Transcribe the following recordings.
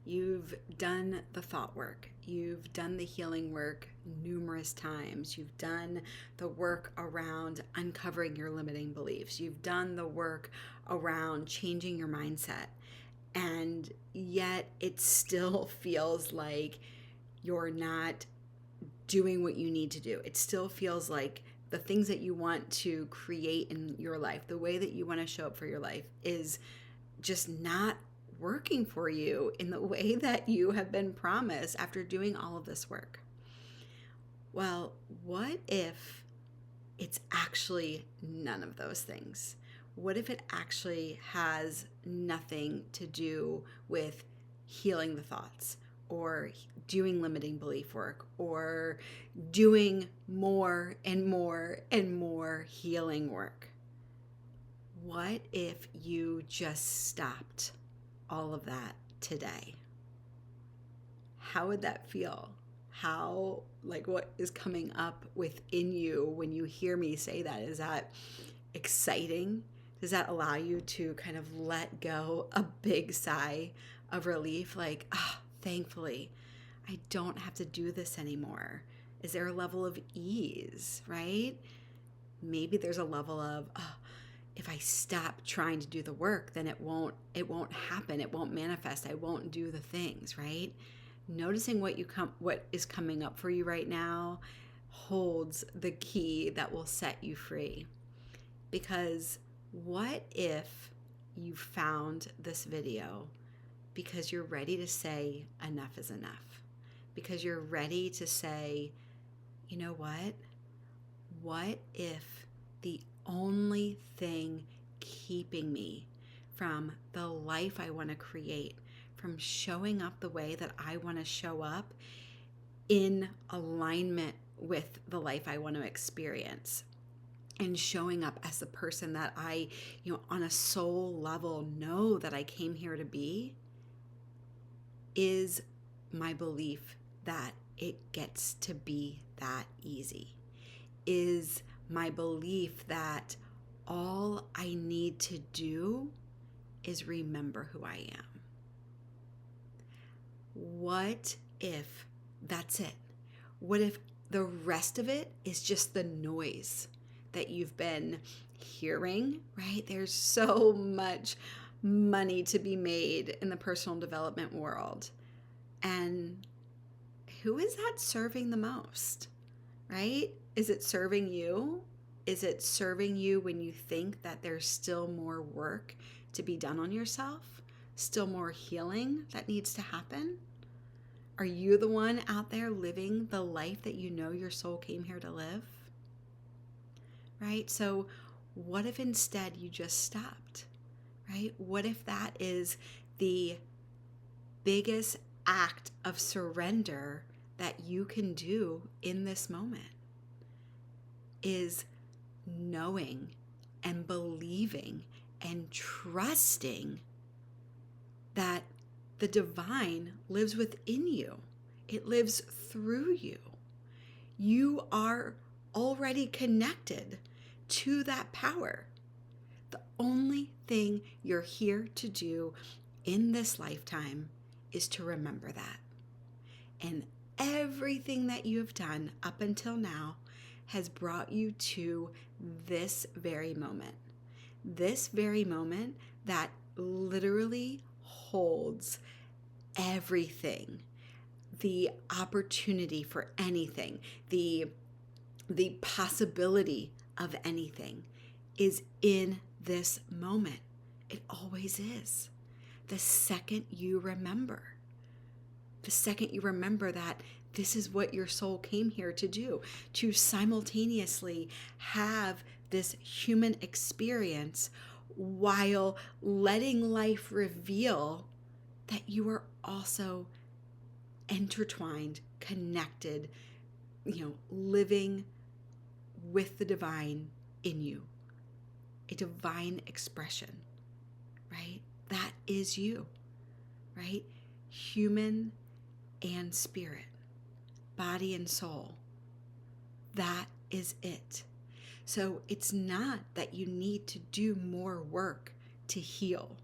You've done the thought work. You've done the healing work numerous times. You've done the work around uncovering your limiting beliefs. You've done the work around changing your mindset. And yet it still feels like you're not doing what you need to do. It still feels like the things that you want to create in your life, the way that you want to show up for your life, is just not working for you in the way that you have been promised after doing all of this work. Well, what if it's actually none of those things? What if it actually has nothing to do with healing the thoughts or doing limiting belief work or doing more and more and more healing work? What if you just stopped all of that today? How would that feel? How, like, what is coming up within you when you hear me say that? Is that exciting? Does that allow you to kind of let go a big sigh of relief? Like, ah, oh, thankfully, I don't have to do this anymore. Is there a level of ease, right? Maybe there's a level of, oh, if I stop trying to do the work, then it won't happen. It won't manifest. I won't do the things, right? Noticing what is coming up for you right now holds the key that will set you free. Because what if you found this video because you're ready to say enough is enough? Because you're ready to say, you know what? What if the only thing keeping me from the life I want to create, from showing up the way that I want to show up in alignment with the life I want to experience, and showing up as the person that I, on a soul level know that I came here to be, is my belief that it gets to be that easy. Is my belief that all I need to do is remember who I am. What if that's it? What if the rest of it is just the noise that you've been hearing, right? There's so much money to be made in the personal development world. And who is that serving the most, right? Is it serving you? Is it serving you when you think that there's still more work to be done on yourself? Still more healing that needs to happen? Are you the one out there living the life that you know your soul came here to live? Right? So what if instead you just stopped? Right? What if that is the biggest act of surrender that you can do in this moment? Is knowing and believing and trusting that the divine lives within you. It lives through you. You are already connected to that power. The only thing you're here to do in this lifetime is to remember that. And everything that you have done up until now has brought you to this very moment. This very moment that literally holds everything, the opportunity for anything, the possibility of anything is in this moment. It always is. The second you remember that this is what your soul came here to do, to simultaneously have this human experience while letting life reveal that you are also intertwined, connected, living with the divine in you, a divine expression, right? That is you, right? Human and spirit, body and soul. That is it. So it's not that you need to do more work to heal.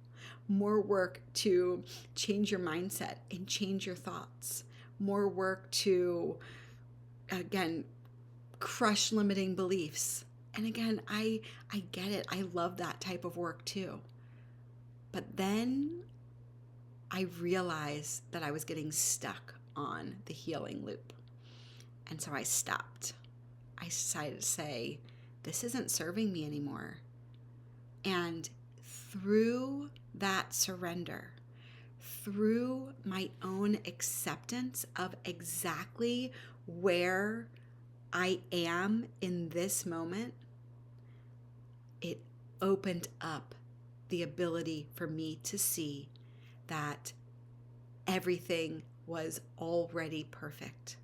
more work to change your mindset and change your thoughts, more work to, again, crush limiting beliefs. And again, I get it. I love that type of work too. But then I realized that I was getting stuck on the healing loop. And so I stopped. I decided to say, this isn't serving me anymore. And through that surrender, through my own acceptance of exactly where I am in this moment, it opened up the ability for me to see that everything was already perfect.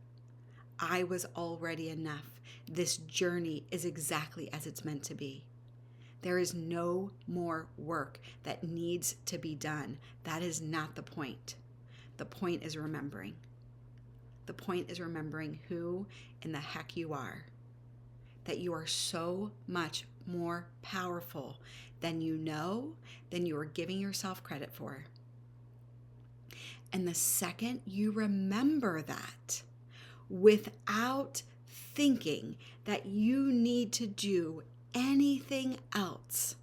I was already enough. This journey is exactly as it's meant to be. There is no more work that needs to be done. That is not the point. The point is remembering. The point is remembering who in the heck you are. That you are so much more powerful than you know, than you are giving yourself credit for. And the second you remember that, without thinking that you need to do anything else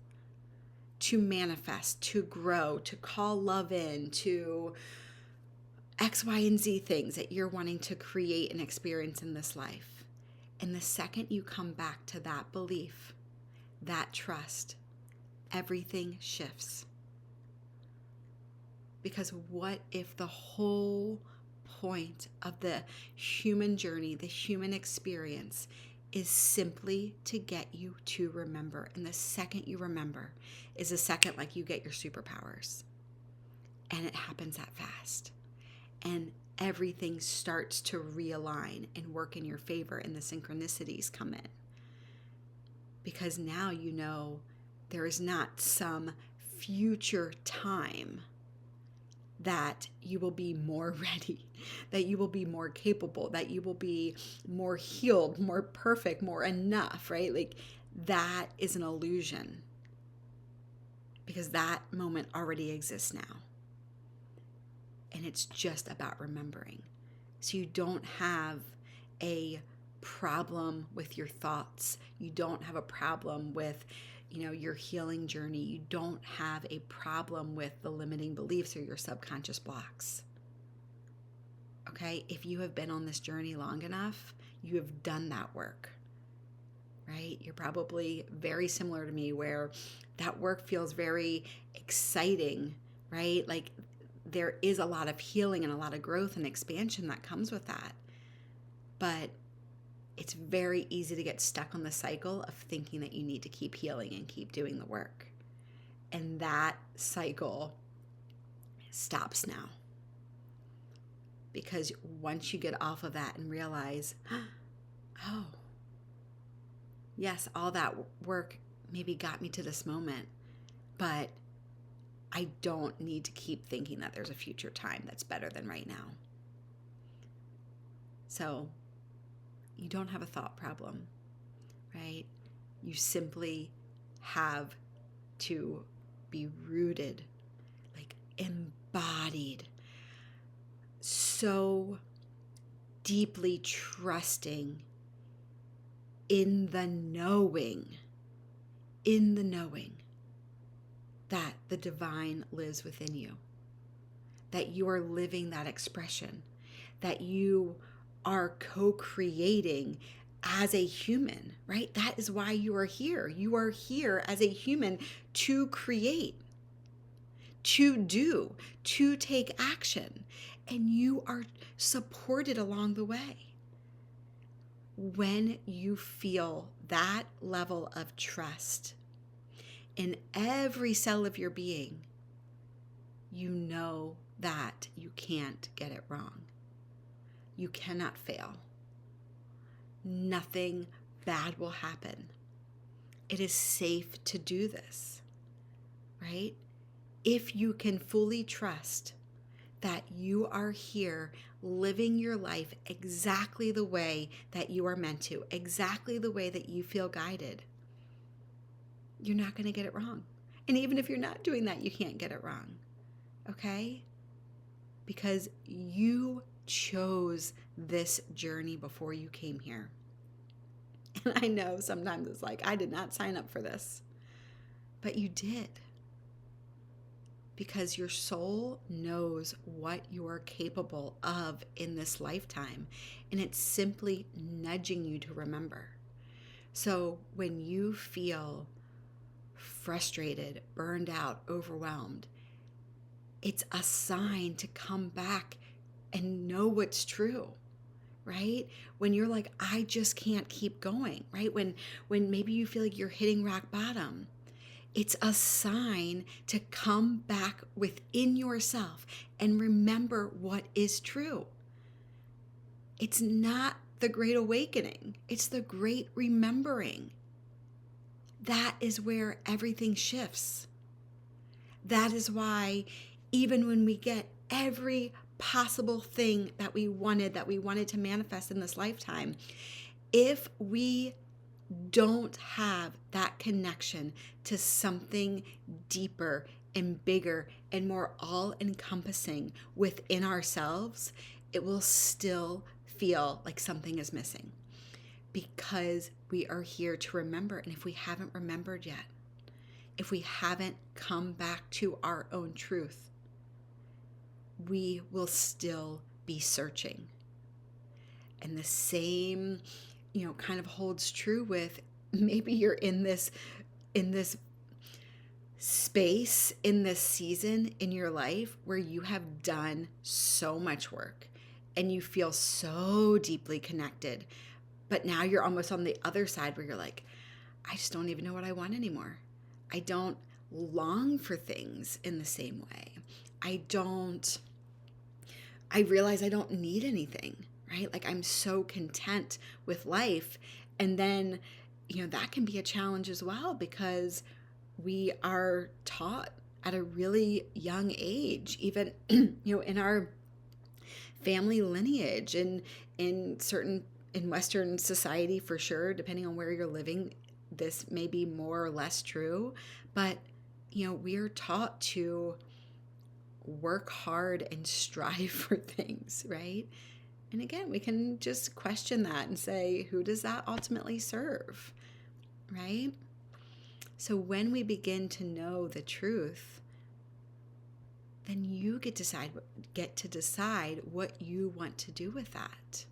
to manifest, to grow, to call love in, to X, Y, and Z things that you're wanting to create and experience in this life. And the second you come back to that belief, that trust, everything shifts. Because what if the whole point of the human journey, the human experience, is simply to get you to remember? And the second you remember is the second like you get your superpowers. And it happens that fast. And everything starts to realign and work in your favor, and the synchronicities come in. Because now you know there is not some future time that you will be more ready, that you will be more capable, that you will be more healed, more perfect, more enough, right? Like that is an illusion, because that moment already exists now. And it's just about remembering. So you don't have a problem with your thoughts. You don't have a problem with your healing journey. You don't have a problem with the limiting beliefs or your subconscious blocks. Okay? If you have been on this journey long enough, you have done that work, right? You're probably very similar to me, where that work feels very exciting, right? Like there is a lot of healing and a lot of growth and expansion that comes with that. But it's very easy to get stuck on the cycle of thinking that you need to keep healing and keep doing the work. And that cycle stops now. Because once you get off of that and realize, oh, yes, all that work maybe got me to this moment, but I don't need to keep thinking that there's a future time that's better than right now. So you don't have a thought problem, right? You simply have to be rooted, like embodied, so deeply trusting in the knowing that the divine lives within you, that you are living that expression, that you are co-creating as a human, right? That is why you are here. You are here as a human to create, to do, to take action, and you are supported along the way. When you feel that level of trust in every cell of your being, you know that you can't get it wrong. You cannot fail. Nothing bad will happen. It is safe to do this, right? If you can fully trust that you are here living your life exactly the way that you are meant to, exactly the way that you feel guided, you're not going to get it wrong. And even if you're not doing that, you can't get it wrong. okay? Because you chose this journey before you came here. And I know sometimes it's like, I did not sign up for this, but you did. Because your soul knows what you're capable of in this lifetime, and it's simply nudging you to remember. So when you feel frustrated, burned out, overwhelmed, it's a sign to come back and know what's true, right? When you're like, I just can't keep going, right? When maybe you feel like you're hitting rock bottom, it's a sign to come back within yourself and remember what is true. It's not the great awakening, it's the great remembering. That is where everything shifts. That is why even when we get every possible thing that we wanted to manifest in this lifetime, if we don't have that connection to something deeper and bigger and more all-encompassing within ourselves, it will still feel like something is missing, because we are here to remember. And if we haven't remembered yet, if we haven't come back to our own truth, we will still be searching. And the same, kind of holds true with maybe you're in this space, in this season in your life where you have done so much work and you feel so deeply connected, but now you're almost on the other side where you're like, I just don't even know what I want anymore. I don't long for things in the same way. I realize I don't need anything, right? Like, I'm so content with life. And then, that can be a challenge as well, because we are taught at a really young age, even, in our family lineage and in Western society, for sure, depending on where you're living, this may be more or less true, but, we are taught to work hard and strive for things, right? And again, we can just question that and say, who does that ultimately serve, right? So when we begin to know the truth, then you get to decide what you want to do with that.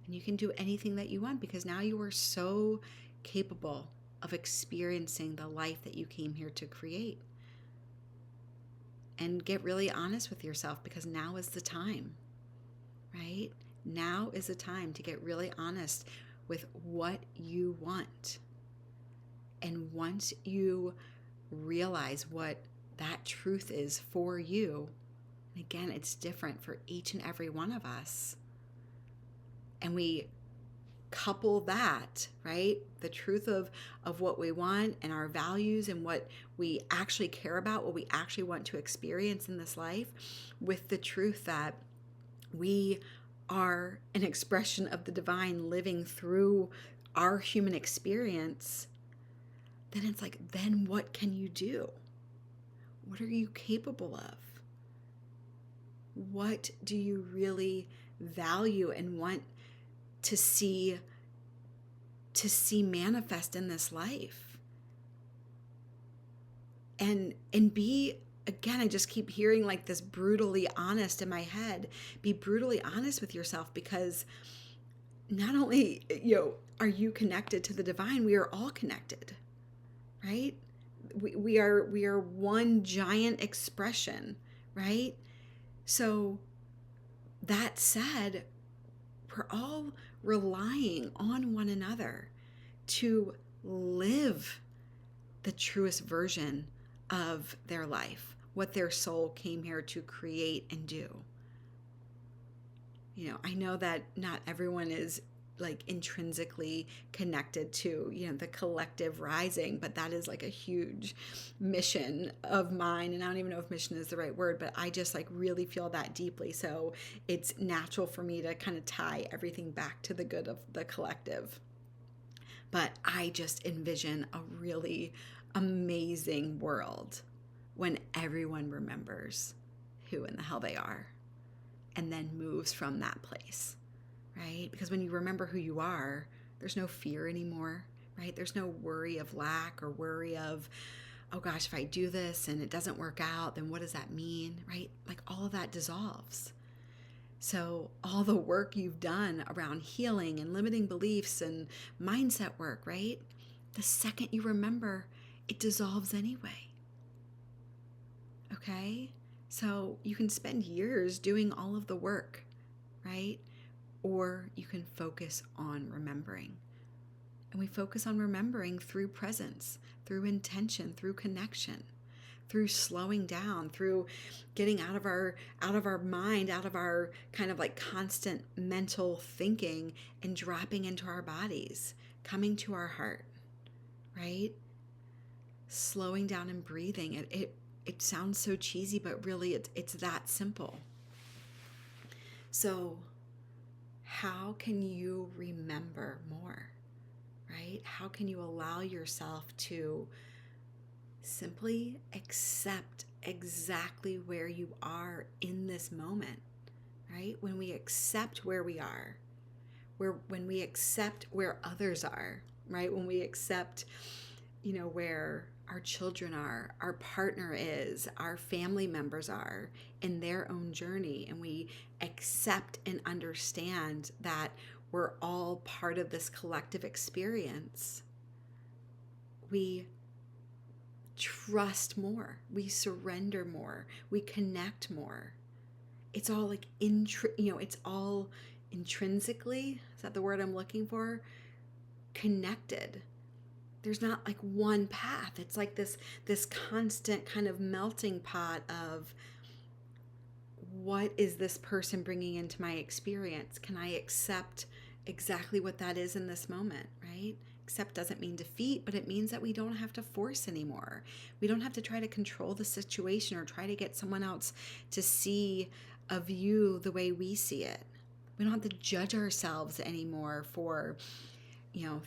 And you can do anything that you want, because now you are so capable of experiencing the life that you came here to create. And get really honest with yourself, because now is the time, right? Now is the time to get really honest with what you want. And once you realize what that truth is for you, and again, it's different for each and every one of us, and we couple that, right? The truth of what we want and our values and what we actually care about, what we actually want to experience in this life, with the truth that we are an expression of the divine living through our human experience, then it's like, then what can you do? What are you capable of? What do you really value and want to see manifest in this life? And be, again, I just keep hearing like this brutally honest in my head. Be brutally honest with yourself, because not only, are you connected to the divine, we are all connected, right? We are one giant expression, right? So that said, we're all relying on one another to live the truest version of their life, what their soul came here to create and do. I know that not everyone is like intrinsically connected to, the collective rising, but that is like a huge mission of mine. And I don't even know if mission is the right word, but I just like really feel that deeply. So it's natural for me to kind of tie everything back to the good of the collective. But I just envision a really amazing world when everyone remembers who in the hell they are and then moves from that place, right? Because when you remember who you are, there's no fear anymore, right? There's no worry of lack or worry of, oh gosh, if I do this and it doesn't work out, then what does that mean, right? Like all of that dissolves. So all the work you've done around healing and limiting beliefs and mindset work, right? The second you remember, it dissolves anyway. Okay? So you can spend years doing all of the work, right? Or you can focus on remembering. And we focus on remembering through presence, through intention, through connection, through slowing down, through getting out of our mind, out of our kind of like constant mental thinking and dropping into our bodies, coming to our heart, right? Slowing down and breathing. It sounds so cheesy, but really it's that simple. So how can you remember more, right? How can you allow yourself to simply accept exactly where you are in this moment, right? When we accept where we are, when we accept where others are, right? When we accept, where our children are, our partner is, our family members are in their own journey, and we accept and understand that we're all part of this collective experience, we trust more, we surrender more, we connect more. It's all like it's all intrinsically, is that the word I'm looking for? Connected. There's not like one path. It's like this constant kind of melting pot of, what is this person bringing into my experience? Can I accept exactly what that is in this moment, right? Accept doesn't mean defeat, but it means that we don't have to force anymore. We don't have to try to control the situation or try to get someone else to see a view the way we see it. We don't have to judge ourselves anymore for,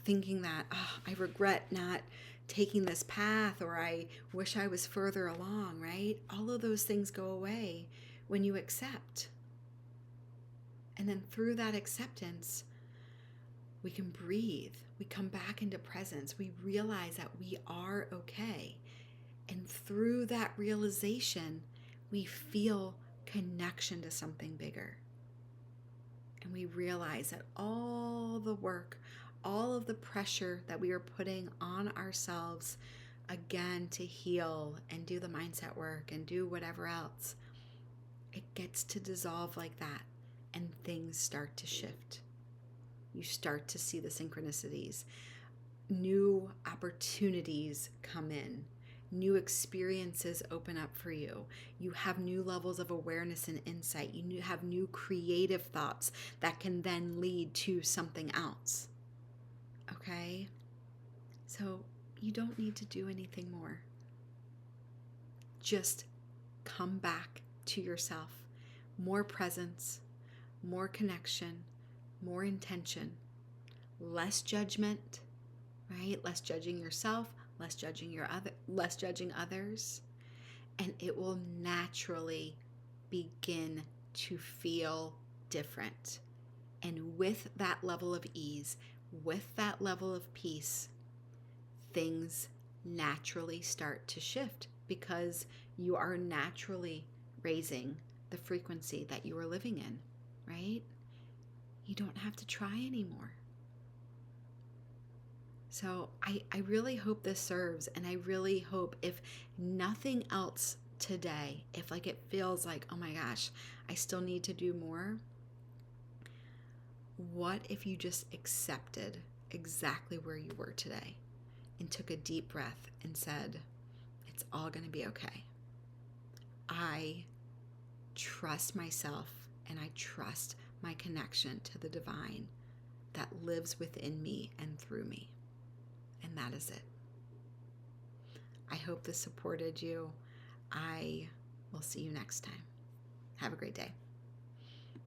thinking that, I regret not taking this path, or I wish I was further along, right? All of those things go away when you accept. And then through that acceptance, we can breathe. We come back into presence. We realize that we are okay. And through that realization, we feel connection to something bigger. And we realize that all the work, all of the pressure that we are putting on ourselves, again, to heal and do the mindset work and do whatever else, it gets to dissolve like that, and things start to shift. You start to see the synchronicities. New opportunities come in. New experiences open up for you. You have new levels of awareness and insight. You have new creative thoughts that can then lead to something else. Okay? So you don't need to do anything more. Just come back to yourself. More presence, more connection, more intention, less judgment, right? Less judging yourself, less judging others, and it will naturally begin to feel different. And with that level of ease, with that level of peace, things naturally start to shift, because you are naturally raising the frequency that you are living in, right? You don't have to try anymore. So I really hope this serves, and I really hope, if nothing else today, if like it feels like, oh my gosh, I still need to do more, what if you just accepted exactly where you were today and took a deep breath and said, it's all going to be okay. I trust myself, and I trust my connection to the divine that lives within me and through me. And that is it. I hope this supported you. I will see you next time. Have a great day.